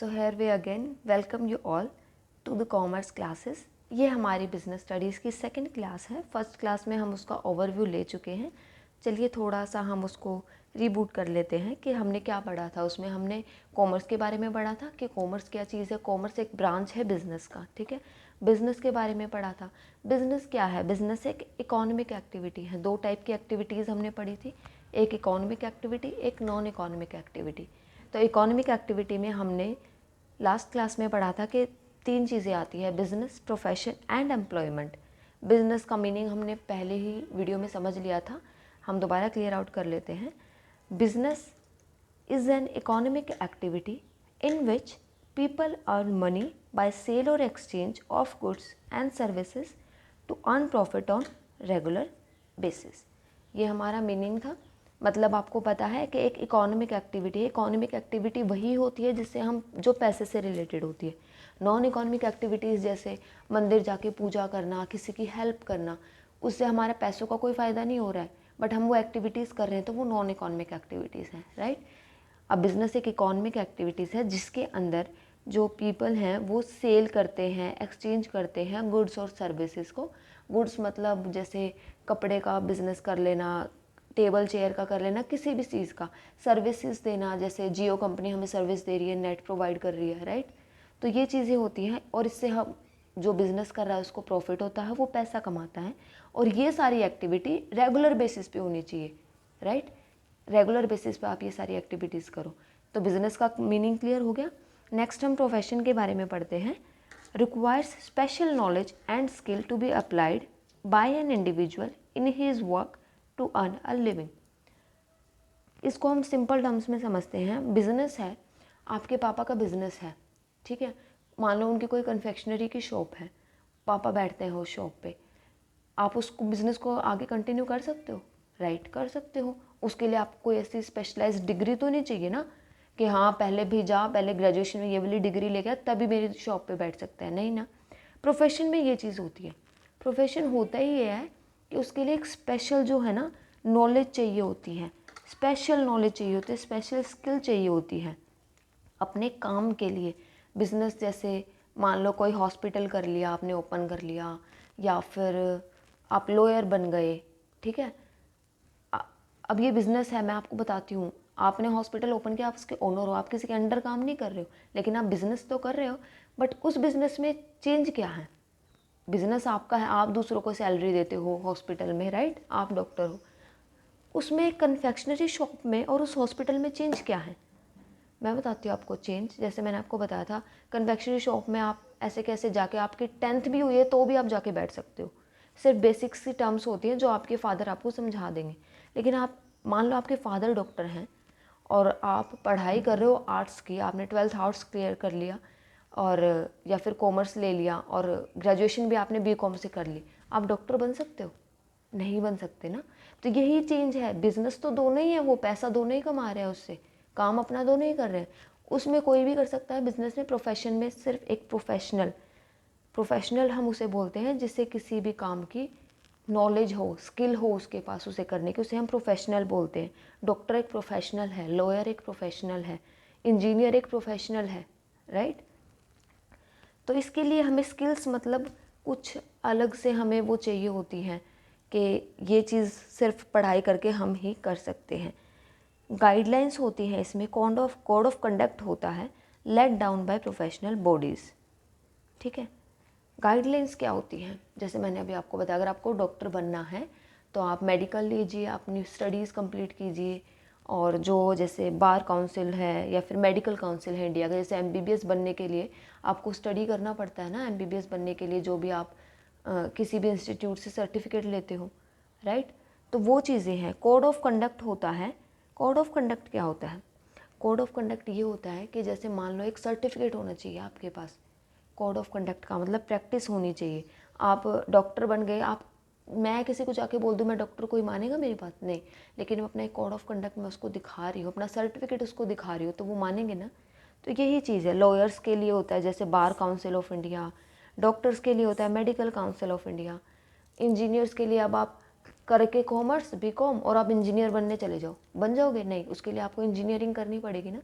So here we again welcome you all to the commerce classes. ये हमारी business studies की second class है। First class में हम उसका ओवरव्यू ले चुके हैं। चलिए थोड़ा सा हम उसको रीबूट कर लेते हैं कि हमने क्या पढ़ा था। उसमें हमने कॉमर्स के बारे में पढ़ा था कि कॉमर्स क्या चीज़ है। कॉमर्स एक ब्रांच है बिज़नेस का, ठीक है। बिज़नेस के बारे में पढ़ा था। बिज़नेस क्या है? बिज़नेस एक इकोनॉमिक एक्टिविटी है। दो टाइप की एक्टिविटीज़ हमने पढ़ी थी, एक इकोनॉमिक एक्टिविटी, एक नॉन इकोनॉमिक एक्टिविटी। तो इकोनॉमिक एक्टिविटी में हमने लास्ट क्लास में पढ़ा था कि तीन चीज़ें आती है, business, profession and employment. Business का मीनिंग हमने पहले ही वीडियो में समझ लिया था, हम दोबारा क्लियर आउट कर लेते हैं। Business is an economic activity in which people earn money by sale or exchange of goods and services to earn profit on regular basis। ये हमारा मीनिंग था। मतलब आपको पता है कि एक इकोनॉमिक एक्टिविटी है। इकोनॉमिक एक्टिविटी वही होती है जिससे हम जो पैसे से रिलेटेड होती है। नॉन इकोनॉमिक एक्टिविटीज़ जैसे मंदिर जाके पूजा करना, किसी की हेल्प करना, उससे हमारे पैसों का कोई फ़ायदा नहीं हो रहा है, बट हम वो एक्टिविटीज़ कर रहे हैं, तो वो नॉन इकोनॉमिक एक्टिविटीज़ हैं, राइट। अब बिज़नेस एक इकोनॉमिक एक्टिविटीज़ है जिसके अंदर जो पीपल हैं वो सेल करते हैं, एक्सचेंज करते हैं गुड्स और सर्विसेज को। गुड्स मतलब जैसे कपड़े का बिज़नेस कर लेना, टेबल चेयर का कर लेना, किसी भी चीज़ का। सर्विसेज देना, जैसे जियो कंपनी हमें सर्विस दे रही है, नेट प्रोवाइड कर रही है, राइट। तो ये चीज़ें होती हैं और इससे हम जो बिज़नेस कर रहा है उसको प्रॉफिट होता है, वो पैसा कमाता है। और ये सारी एक्टिविटी रेगुलर बेसिस पे होनी चाहिए, राइट। रेगुलर बेसिस पे आप ये सारी एक्टिविटीज़ करो। तो बिज़नेस का मीनिंग क्लियर हो गया। नेक्स्ट हम प्रोफेशन के बारे में पढ़ते हैं। Requires special knowledge and skill to be applied by an individual in his work to earn a living. इसको हम सिंपल टर्म्स में समझते हैं। बिज़नेस है, आपके पापा का बिज़नेस है, ठीक है। मान लो उनकी कोई कन्फेक्शनरी की शॉप है, पापा बैठते हैं उस शॉप पे। आप उसको बिज़नेस को आगे कंटिन्यू कर सकते हो, राइट, कर सकते हो। उसके लिए आपको कोई ऐसी स्पेशलाइज्ड डिग्री तो नहीं चाहिए ना कि हाँ पहले भी जा, पहले ग्रेजुएशन में ये वाली डिग्री लेके तभी मेरी शॉप पे बैठ सकता है, नहीं ना। प्रोफेशन में ये चीज़ होती है। प्रोफेशन होता ही ये है कि उसके लिए एक स्पेशल जो है ना नॉलेज चाहिए होती है, स्पेशल नॉलेज चाहिए होती है, स्पेशल स्किल चाहिए होती है अपने काम के लिए। बिज़नेस जैसे मान लो कोई हॉस्पिटल कर लिया आपने, ओपन कर लिया, या फिर आप लॉयर बन गए, ठीक है। अब ये बिज़नेस है, मैं आपको बताती हूँ। आपने हॉस्पिटल ओपन किया, आप उसके ओनर हो, आप किसी के अंडर काम नहीं कर रहे हो, लेकिन आप बिज़नेस तो कर रहे हो। बट उस बिज़नेस में चेंज क्या है? बिज़नेस आपका है, आप दूसरों को सैलरी देते हो हॉस्पिटल में, राइट, आप डॉक्टर हो। उसमें एक कन्फेक्शनरी शॉप में और उस हॉस्पिटल में चेंज क्या है? मैं बताती हूँ आपको चेंज। जैसे मैंने आपको बताया था, कन्फेक्शनरी शॉप में आप ऐसे कैसे जाके, आपकी 10th भी हुई है तो भी आप जाके बैठ सकते हो। सिर्फ बेसिक्स सी टर्म्स होती हैं जो आपके फादर आपको समझा देंगे। लेकिन आप मान लो आपके फादर डॉक्टर हैं और आप पढ़ाई कर रहे हो आर्ट्स की, आपने 12th आर्ट्स क्लियर कर लिया, और या फिर कॉमर्स ले लिया और ग्रेजुएशन भी आपने बीकॉम से कर ली, आप डॉक्टर बन सकते हो? नहीं बन सकते ना। तो यही चेंज है। बिजनेस तो दोनों ही है, वो पैसा दोनों ही कमा रहे हैं उससे, काम अपना दोनों ही कर रहे हैं। उसमें कोई भी कर सकता है बिजनेस में। प्रोफेशन में सिर्फ एक प्रोफेशनल, प्रोफेशनल हम उसे बोलते हैं जिससे किसी भी काम की नॉलेज हो, स्किल हो उसके पास उसे करने की, उसे हम प्रोफेशनल बोलते हैं। डॉक्टर एक प्रोफेशनल है, लॉयर एक प्रोफेशनल है, इंजीनियर एक प्रोफेशनल है, राइट। तो इसके लिए हमें स्किल्स मतलब कुछ अलग से हमें वो चाहिए होती हैं कि ये चीज़ सिर्फ पढ़ाई करके हम ही कर सकते हैं। गाइडलाइंस होती हैं इसमें, कोड ऑफ कंडक्ट होता है, let down by professional bodies, ठीक है। गाइडलाइंस क्या होती हैं? जैसे मैंने अभी आपको बताया, अगर आपको डॉक्टर बनना है तो आप मेडिकल लीजिए, अपनी स्टडीज़ कंप्लीट कीजिए, और जो जैसे बार काउंसिल है या फिर मेडिकल काउंसिल है इंडिया का, जैसे एमबीबीएस बनने के लिए आपको स्टडी करना पड़ता है ना। एमबीबीएस बनने के लिए जो भी आप किसी भी इंस्टीट्यूट से सर्टिफिकेट लेते हो, राइट, तो वो चीज़ें हैं। कोड ऑफ कंडक्ट होता है। कोड ऑफ कंडक्ट क्या होता है? कोड ऑफ कंडक्ट ये होता है कि जैसे मान लो एक सर्टिफिकेट होना चाहिए आपके पास। कोड ऑफ कंडक्ट का मतलब प्रैक्टिस होनी चाहिए। आप डॉक्टर बन गए, आप, मैं किसी को जाके बोल दूँ मैं डॉक्टर, कोई मानेगा मेरी बात? नहीं। लेकिन मैं अपना एक कोड ऑफ कंडक्ट में उसको दिखा रही हूँ, अपना सर्टिफिकेट उसको दिखा रही हूँ, तो वो मानेंगे ना। तो यही चीज़ है। लॉयर्स के लिए होता है जैसे bar council of India, doctors के लिए होता है medical council of India, engineers के लिए अब आप करके कॉमर्स बीकॉम और आप इंजीनियर बनने चले जाओ, बन जाओगे? नहीं, उसके लिए आपको इंजीनियरिंग करनी पड़ेगी ना।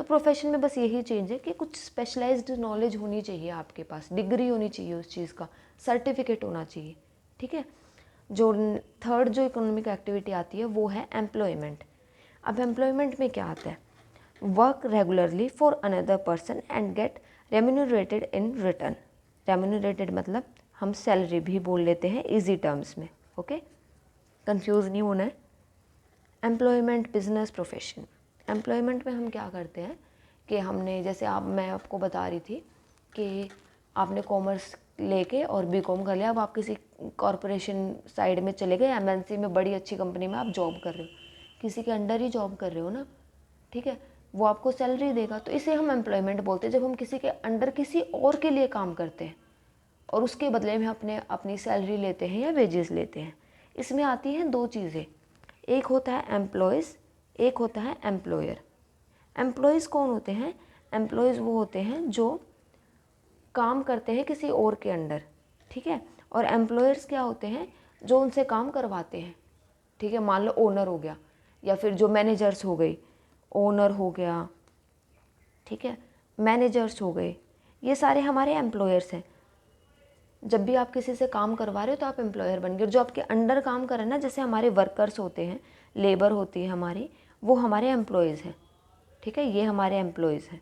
तो प्रोफेशन में बस यही चेंज है कि कुछ स्पेशलाइज्ड नॉलेज होनी चाहिए आपके पास, डिग्री होनी चाहिए उस चीज़ का, सर्टिफिकेट होना चाहिए, ठीक है। जो थर्ड जो इकोनॉमिक एक्टिविटी आती है वो है एम्प्लॉयमेंट। अब एम्प्लॉयमेंट में क्या आता है, work regularly for another person and get remunerated in return. Remunerated मतलब हम सैलरी भी बोल लेते हैं इजी टर्म्स में, ओके, कंफ्यूज नहीं होना है। Employment, business, profession. एम्प्लॉयमेंट में हम क्या करते हैं कि हमने, जैसे मैं आपको बता रही थी कि आपने कॉमर्स लेके और बीकॉम कर लिया, अब आप किसी कॉरपोरेशन साइड में चले गए, एमएनसी में, बड़ी अच्छी कंपनी में आप जॉब कर रहे हो, किसी के अंडर ही जॉब कर रहे हो ना, ठीक है, वो आपको सैलरी देगा, तो इसे हम एम्प्लॉयमेंट बोलते हैं। जब हम किसी के अंडर किसी और के लिए काम करते हैं और उसके बदले में अपनी सैलरी लेते हैं या वेजेस लेते हैं। इसमें आती हैं दो चीज़ें, एक होता है एम्प्लॉयज़, एक होता है एम्प्लॉयर। एम्प्लॉयज़ कौन होते हैं, एम्प्लॉयज़ वो होते हैं जो काम करते हैं किसी और के अंडर, ठीक है, और एम्प्लॉयर्स क्या होते हैं, जो उनसे काम करवाते हैं, ठीक है। मान लो ओनर हो गया, या फिर जो मैनेजर्स हो गई, ओनर हो गया, ठीक है, मैनेजर्स हो गए, ये सारे हमारे एम्प्लॉयर्स हैं। जब भी आप किसी से काम करवा रहे हो तो आप एम्प्लॉयर बन गए। जो आपके अंडर काम कर रहे हैं ना, जैसे हमारे वर्कर्स होते हैं, लेबर होती है हमारी, वो हमारे एम्प्लॉयज़ हैं, ठीक है, ये हमारे एम्प्लॉयज़ हैं।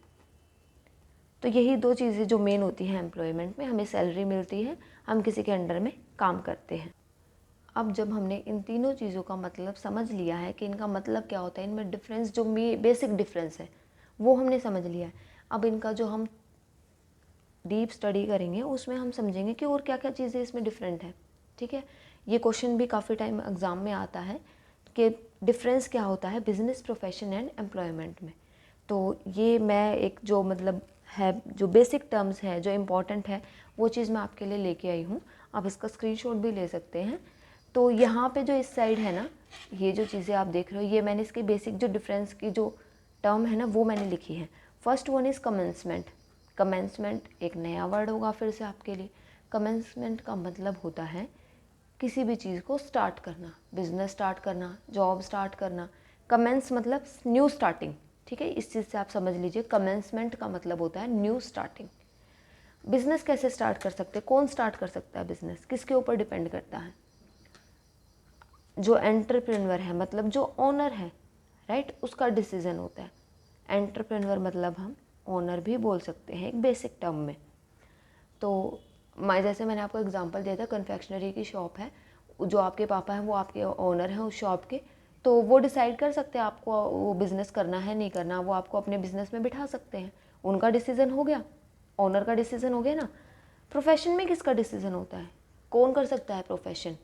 तो यही दो चीज़ें जो मेन होती हैं एम्प्लॉयमेंट में, हमें सैलरी मिलती है, हम किसी के अंडर में काम करते हैं। अब जब हमने इन तीनों चीज़ों का मतलब समझ लिया है कि इनका मतलब क्या होता है, इनमें डिफरेंस, जो बेसिक डिफरेंस है वो हमने समझ लिया है। अब इनका जो हम डीप स्टडी करेंगे उसमें हम समझेंगे कि और क्या क्या चीज़ें इसमें डिफरेंट है, ठीक है। ये क्वेश्चन भी काफ़ी टाइम एग्ज़ाम में आता है कि डिफरेंस क्या होता है बिजनेस, प्रोफेशन एंड एम्प्लॉयमेंट में। तो ये मैं एक जो मतलब है, जो बेसिक टर्म्स है, जो इम्पॉर्टेंट है, वो चीज़ मैं आपके लिए लेके आई हूँ। आप इसका स्क्रीनशॉट भी ले सकते हैं। तो यहाँ पे जो इस साइड है ना, ये जो चीज़ें आप देख रहे हो, ये मैंने इसकी बेसिक जो डिफरेंस की जो टर्म है ना वो मैंने लिखी है। First one is commencement. Commencement एक नया वर्ड होगा फिर से आपके लिए। कमेंसमेंट का मतलब होता है किसी भी चीज़ को स्टार्ट करना, बिजनेस स्टार्ट करना, जॉब स्टार्ट करना। कमेंस मतलब न्यू स्टार्टिंग, ठीक है, इस चीज़ से आप समझ लीजिए। कमेंसमेंट का मतलब होता है न्यू स्टार्टिंग। बिजनेस कैसे स्टार्ट कर सकते हैं, कौन स्टार्ट कर सकता है बिजनेस, किसके ऊपर डिपेंड करता है, जो एंटरप्रेन्योर है, मतलब जो ओनर है, राइट, उसका डिसीजन होता है। एंटरप्रेन्योर मतलब हम ओनर भी बोल सकते हैं एक बेसिक टर्म में। तो जैसे मैंने आपको एग्जांपल दिया था, कन्फेक्शनरी की शॉप है, जो आपके पापा हैं वो आपके ओनर हैं उस शॉप के, तो वो डिसाइड कर सकते हैं आपको वो बिज़नेस करना है नहीं करना, वो आपको अपने बिज़नेस में बिठा सकते हैं, उनका डिसीज़न हो गया, ओनर का डिसीज़न हो गया ना। प्रोफेशन में किसका डिसीज़न होता है, कौन कर सकता है profession,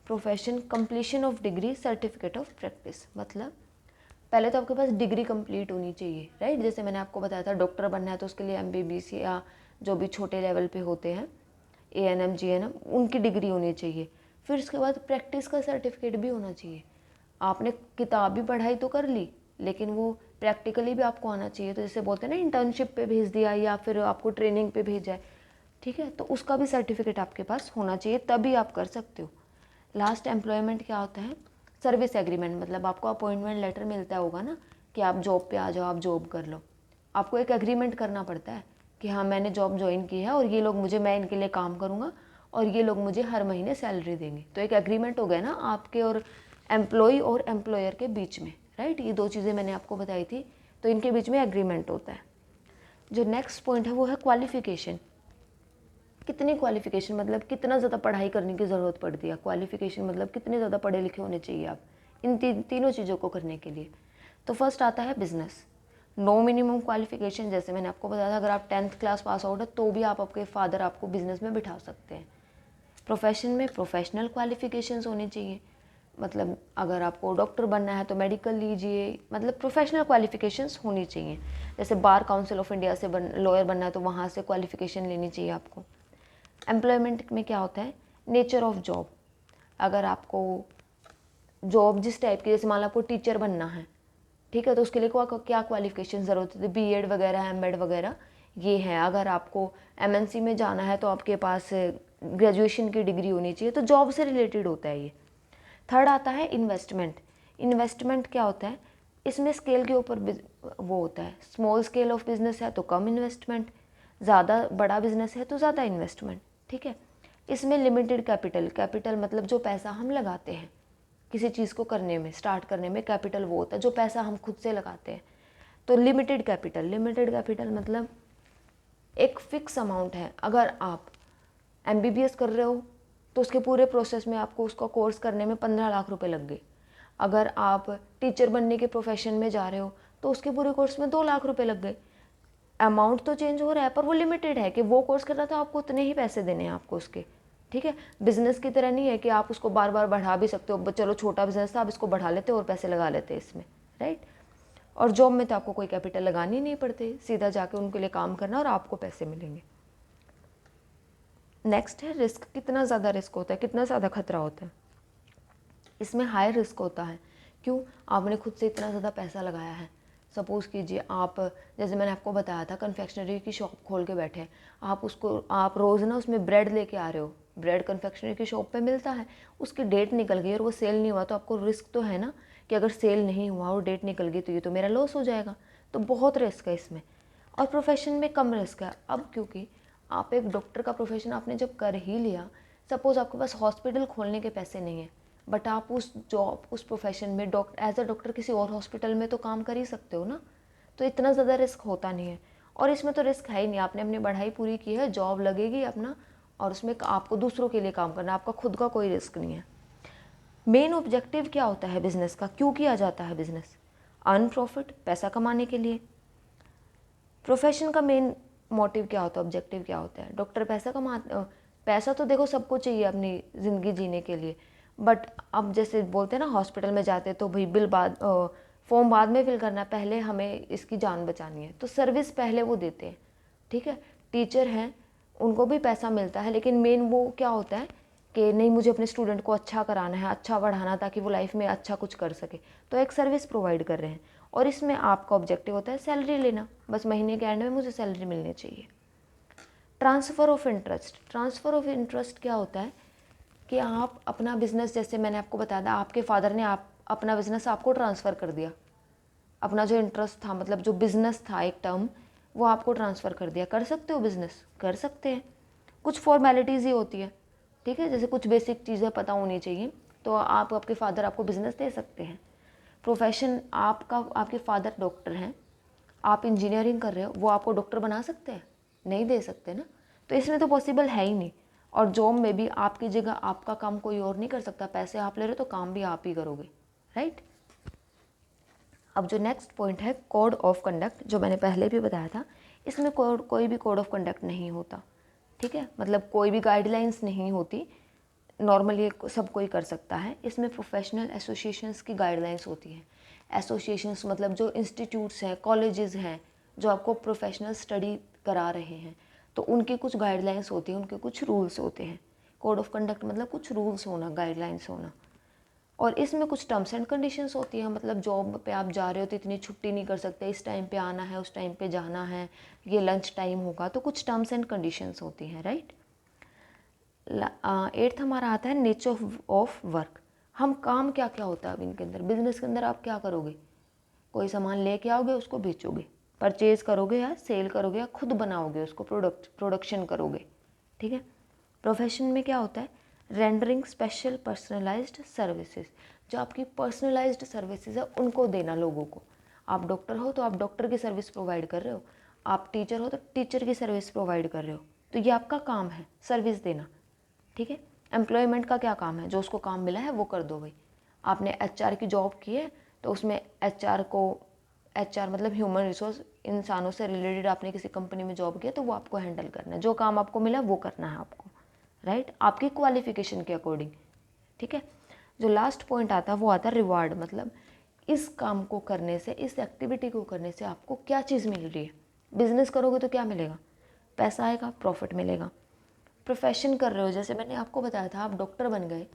profession completion of degree, certificate of practice. मतलब पहले तो आपके पास डिग्री कंप्लीट होनी चाहिए, राइट। जैसे मैंने आपको बताया था डॉक्टर बनना है तो उसके लिए MBBS या जो भी छोटे लेवल पे होते हैं ANM GNM, उनकी डिग्री होनी चाहिए। फिर उसके बाद प्रैक्टिस का सर्टिफिकेट भी होना चाहिए। आपने किताबी पढ़ाई तो कर ली, लेकिन वो प्रैक्टिकली भी आपको आना चाहिए। तो जैसे बोलते हैं ना, इंटर्नशिप पे भेज दिया या फिर आपको ट्रेनिंग पे भेजा है, ठीक है, तो उसका भी सर्टिफिकेट आपके पास होना चाहिए, तभी आप कर सकते हो। लास्ट एम्प्लॉयमेंट क्या होता है, सर्विस एग्रीमेंट। मतलब आपको अपॉइंटमेंट लेटर मिलता होगा ना कि आप जॉब पे आ जाओ, आप जॉब कर लो। आपको एक एग्रीमेंट करना पड़ता है कि हाँ मैंने जॉब ज्वाइन की है और ये लोग मुझे, मैं इनके लिए काम करूँगा और ये लोग मुझे हर महीने सैलरी देंगे। तो एक एग्रीमेंट हो गया ना आपके और एम्प्लॉय और एम्प्लॉयर के बीच में, राइट। ये दो चीज़ें मैंने आपको बताई थी, तो इनके बीच में एग्रीमेंट होता है। जो नेक्स्ट पॉइंट है वो है क्वालिफिकेशन। कितनी क्वालिफिकेशन, मतलब कितना ज़्यादा पढ़ाई करने की ज़रूरत पड़ती है। क्वालिफिकेशन मतलब कितने ज़्यादा पढ़े लिखे होने चाहिए आप इन तीनों चीज़ों को करने के लिए। तो फर्स्ट आता है बिजनेस। नो मिनिमम क्वालिफिकेशन, जैसे मैंने आपको बताया था, अगर आप 10th क्लास पास आउट है तो भी आप, आपके फादर आपको बिजनेस में बिठा सकते हैं। प्रोफेशन में प्रोफेशनल क्वालिफिकेशंस होनी चाहिए, मतलब अगर आपको डॉक्टर बनना है तो मेडिकल लीजिए, मतलब प्रोफेशनल क्वालिफिकेशंस होनी चाहिए। जैसे बार काउंसिल ऑफ इंडिया से लॉयर बनना है तो वहाँ से क्वालिफिकेशन लेनी चाहिए आपको। एम्प्लॉयमेंट में क्या होता है, नेचर ऑफ जॉब। अगर आपको जॉब जिस टाइप की, जैसे मान लो आपको टीचर बनना है, ठीक है, तो उसके लिए क्या क्वालिफिकेशन ज़रूरत होती है, BEd वगैरह, MBEd वगैरह ये है। अगर आपको MNC में जाना है तो आपके पास ग्रेजुएशन की डिग्री होनी चाहिए। तो जॉब से रिलेटेड होता है ये। थर्ड आता है इन्वेस्टमेंट। इन्वेस्टमेंट क्या होता है, इसमें स्केल के ऊपर वो होता है, स्मॉल स्केल ऑफ बिजनेस है तो कम इन्वेस्टमेंट, ज़्यादा बड़ा बिजनेस है तो ज़्यादा इन्वेस्टमेंट, ठीक है। इसमें लिमिटेड कैपिटल, कैपिटल मतलब जो पैसा हम लगाते हैं किसी चीज़ को करने में, स्टार्ट करने में, कैपिटल वो होता है जो पैसा हम खुद से लगाते हैं। तो लिमिटेड कैपिटल, लिमिटेड कैपिटल मतलब एक फिक्स अमाउंट है। अगर आप MBBS कर रहे हो तो उसके पूरे प्रोसेस में आपको उसका कोर्स करने में 15 लाख रुपए लग गए। अगर आप टीचर बनने के प्रोफेशन में जा रहे हो तो उसके पूरे कोर्स में 2 लाख रुपए लग गए। अमाउंट तो चेंज हो रहा है पर वो लिमिटेड है कि वो कोर्स कर रहा था, आपको उतने ही पैसे देने हैं आपको उसके, ठीक है। बिजनेस की तरह नहीं है कि आप उसको बार बार बढ़ा भी सकते हो, चलो छोटा बिजनेस था आप इसको बढ़ा लेते और पैसे लगा लेते इसमें, राइट। और जॉब में तो आपको कोई कैपिटल लगानी नहीं पड़ती, सीधा जाके उनके लिए काम करना और आपको पैसे मिलेंगे। नेक्स्ट है रिस्क। कितना ज़्यादा रिस्क होता है, कितना ज़्यादा खतरा होता है। इसमें हाई रिस्क होता है। क्यों? आपने खुद से इतना ज़्यादा पैसा लगाया है। सपोज़ कीजिए आप, जैसे मैंने आपको बताया था, कन्फेक्शनरी की शॉप खोल के बैठे हैं आप, आप रोज़ ना उसमें ब्रेड लेके आ रहे हो, ब्रेड कन्फेक्शनरी की शॉप पे मिलता है, उसकी डेट निकल गई और वो सेल नहीं हुआ, तो आपको रिस्क तो है ना कि अगर सेल नहीं हुआ और डेट निकल गई तो ये तो मेरा लॉस हो जाएगा। तो बहुत रिस्क है इसमें। और प्रोफेशन में कम रिस्क है। अब क्योंकि आप एक डॉक्टर का प्रोफेशन आपने जब कर ही लिया, सपोज़ आपके पास हॉस्पिटल खोलने के पैसे नहीं हैं, बट आप उस जॉब, उस प्रोफेशन में एज अ डॉक्टर किसी और हॉस्पिटल में तो काम कर ही सकते हो ना। तो इतना ज़्यादा रिस्क होता नहीं है। और इसमें तो रिस्क है ही नहीं, आपने अपनी पढ़ाई पूरी की है, जॉब लगेगी अपना, और उसमें आपको दूसरों के लिए काम करना, आपका खुद का कोई रिस्क नहीं है। मेन ऑब्जेक्टिव क्या होता है बिजनेस का, क्यों किया जाता है बिजनेस? अर्न प्रॉफिट, पैसा कमाने के लिए। प्रोफेशन का मेन मोटिव क्या होता है, ऑब्जेक्टिव क्या होता है? डॉक्टर पैसा पैसा तो देखो सबको चाहिए अपनी ज़िंदगी जीने के लिए, बट अब जैसे बोलते हैं ना, हॉस्पिटल में जाते तो भाई बिल बाद, फॉर्म बाद में फिल करना, पहले हमें इसकी जान बचानी है, तो सर्विस पहले वो देते हैं, ठीक है। टीचर हैं, उनको भी पैसा मिलता है, लेकिन मेन वो क्या होता है कि नहीं, मुझे अपने स्टूडेंट को अच्छा कराना है, अच्छा पढ़ाना, ताकि वो लाइफ में अच्छा कुछ कर सके, तो एक सर्विस प्रोवाइड कर रहे हैं। और इसमें आपका ऑब्जेक्टिव होता है सैलरी लेना, बस महीने के एंड में मुझे सैलरी मिलनी चाहिए। Transfer of interest, transfer of interest क्या होता है कि आप अपना बिजनेस, जैसे मैंने आपको बताया था, आपके फादर ने आप अपना बिजनेस आपको ट्रांसफ़र कर दिया, अपना जो इंटरेस्ट था, मतलब जो बिज़नेस था एक टर्म, वो आपको ट्रांसफ़र कर दिया। कर सकते हो बिज़नेस, कर सकते हैं, कुछ फॉर्मेलिटीज़ ही होती है, ठीक है, जैसे कुछ बेसिक चीज़ें पता होनी चाहिए, तो आप, आपके फादर आपको बिज़नेस दे सकते हैं। प्रोफेशन आपका, आपके फादर डॉक्टर हैं, आप इंजीनियरिंग कर रहे हो, वो आपको डॉक्टर बना सकते हैं? नहीं दे सकते ना, तो इसमें तो पॉसिबल है ही नहीं। और जॉब में भी आपकी जगह आपका काम कोई और नहीं कर सकता, पैसे आप ले रहे हो तो काम भी आप ही करोगे, राइट। अब जो नेक्स्ट पॉइंट है कोड ऑफ कंडक्ट, जो मैंने पहले भी बताया था, इसमें कोई भी कोड ऑफ कंडक्ट नहीं होता, ठीक है, मतलब कोई भी गाइडलाइंस नहीं होती, नॉर्मली सब कोई कर सकता है। इसमें प्रोफेशनल एसोसिएशंस की गाइडलाइंस होती हैं। एसोसिएशंस मतलब जो इंस्टीट्यूट्स हैं, कॉलेजेस हैं, जो आपको प्रोफेशनल स्टडी करा रहे हैं, तो उनकी कुछ गाइडलाइंस होती हैं, उनके कुछ रूल्स होते हैं। कोड ऑफ कंडक्ट मतलब कुछ रूल्स होना, गाइडलाइंस होना। और इसमें कुछ टर्म्स एंड कंडीशंस होती हैं, मतलब जॉब पे आप जा रहे हो तो इतनी छुट्टी नहीं कर सकते, इस टाइम पे आना है, उस टाइम पे जाना है, ये लंच टाइम होगा, तो कुछ टर्म्स एंड कंडीशंस होती हैं, राइट। 8th हमारा आता है नेचर ऑफ वर्क। हम काम क्या क्या होता है अब इनके अंदर, बिजनेस के अंदर आप क्या करोगे? कोई सामान लेके आओगे, उसको बेचोगे, परचेज करोगे या सेल करोगे, या खुद बनाओगे उसको, प्रोडक्शन करोगे, ठीक है। प्रोफेशन में क्या होता है? रेंडरिंग स्पेशल पर्सनलाइज्ड सर्विसेज, जो आपकी पर्सनलाइज्ड सर्विसेज है उनको देना लोगों को। आप डॉक्टर हो तो आप डॉक्टर की सर्विस प्रोवाइड कर रहे हो, आप टीचर हो तो टीचर की सर्विस प्रोवाइड कर रहे हो, तो ये आपका काम है, सर्विस देना, ठीक है। एम्प्लॉयमेंट का क्या काम है? जो उसको काम मिला है वो कर दो भाई। आपने HR की जॉब की है तो उसमें HR मतलब ह्यूमन रिसोर्स, इंसानों से रिलेटेड आपने किसी कंपनी में जॉब किया तो वो आपको हैंडल करना है, जो काम आपको मिला वो करना है आपको, राइट, आपकी क्वालिफिकेशन के अकॉर्डिंग, ठीक है। जो लास्ट पॉइंट आता है वो आता है रिवार्ड, मतलब इस काम को करने से, इस एक्टिविटी को करने से आपको क्या चीज़ मिल रही है। बिजनेस करोगे तो क्या मिलेगा? पैसा आएगा, प्रॉफिट मिलेगा। प्रोफेशन कर रहे हो, जैसे मैंने आपको बताया था, आप डॉक्टर बन गए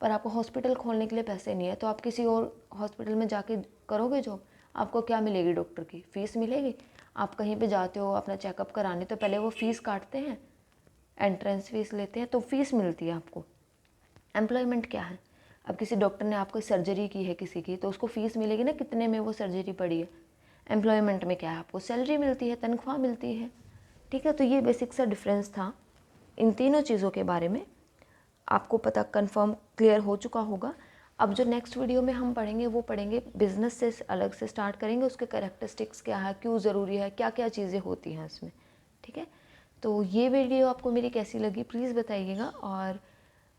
पर आपको हॉस्पिटल खोलने के लिए पैसे नहीं है, तो आप किसी और हॉस्पिटल में जाके करोगे जॉब, आपको क्या मिलेगी? डॉक्टर की फीस मिलेगी। आप कहीं पे जाते हो अपना चेकअप कराने तो पहले वो फ़ीस काटते हैं, एंट्रेंस फीस लेते हैं, तो फीस मिलती है आपको। एम्प्लॉयमेंट क्या है? अब किसी डॉक्टर ने आपको सर्जरी की है किसी की, तो उसको फ़ीस मिलेगी ना, कितने में वो सर्जरी पड़ी है। एम्प्लॉयमेंट में क्या है, आपको सैलरी मिलती है, तनख्वाह मिलती है। ठीक है, तो ये बेसिक सा डिफरेंस था इन तीनों चीज़ों के बारे में। आपको पता कंफर्म क्लियर हो चुका होगा। अब जो नेक्स्ट वीडियो में हम पढ़ेंगे वो पढ़ेंगे बिजनेस से अलग से स्टार्ट करेंगे, उसके कैरेक्टरिस्टिक्स क्या है, क्यों ज़रूरी है, क्या क्या चीज़ें होती हैं उसमें। ठीक है, तो ये वीडियो आपको मेरी कैसी लगी प्लीज़ बताइएगा। और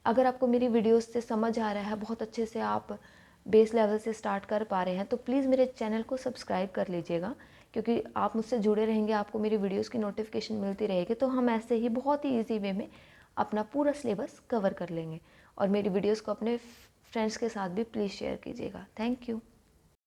अगर आपको मेरी वीडियोस से समझ आ रहा है, बहुत अच्छे से आप बेस लेवल से स्टार्ट कर पा रहे हैं, तो प्लीज़ मेरे चैनल को सब्सक्राइब कर लीजिएगा, क्योंकि आप मुझसे जुड़े रहेंगे, आपको मेरी वीडियोस की नोटिफिकेशन मिलती रहेगी। तो हम ऐसे ही बहुत ही ईजी वे में अपना पूरा सिलेबस कवर कर लेंगे। और मेरी वीडियोस को अपने फ्रेंड्स के साथ भी प्लीज़ शेयर कीजिएगा। Thank you.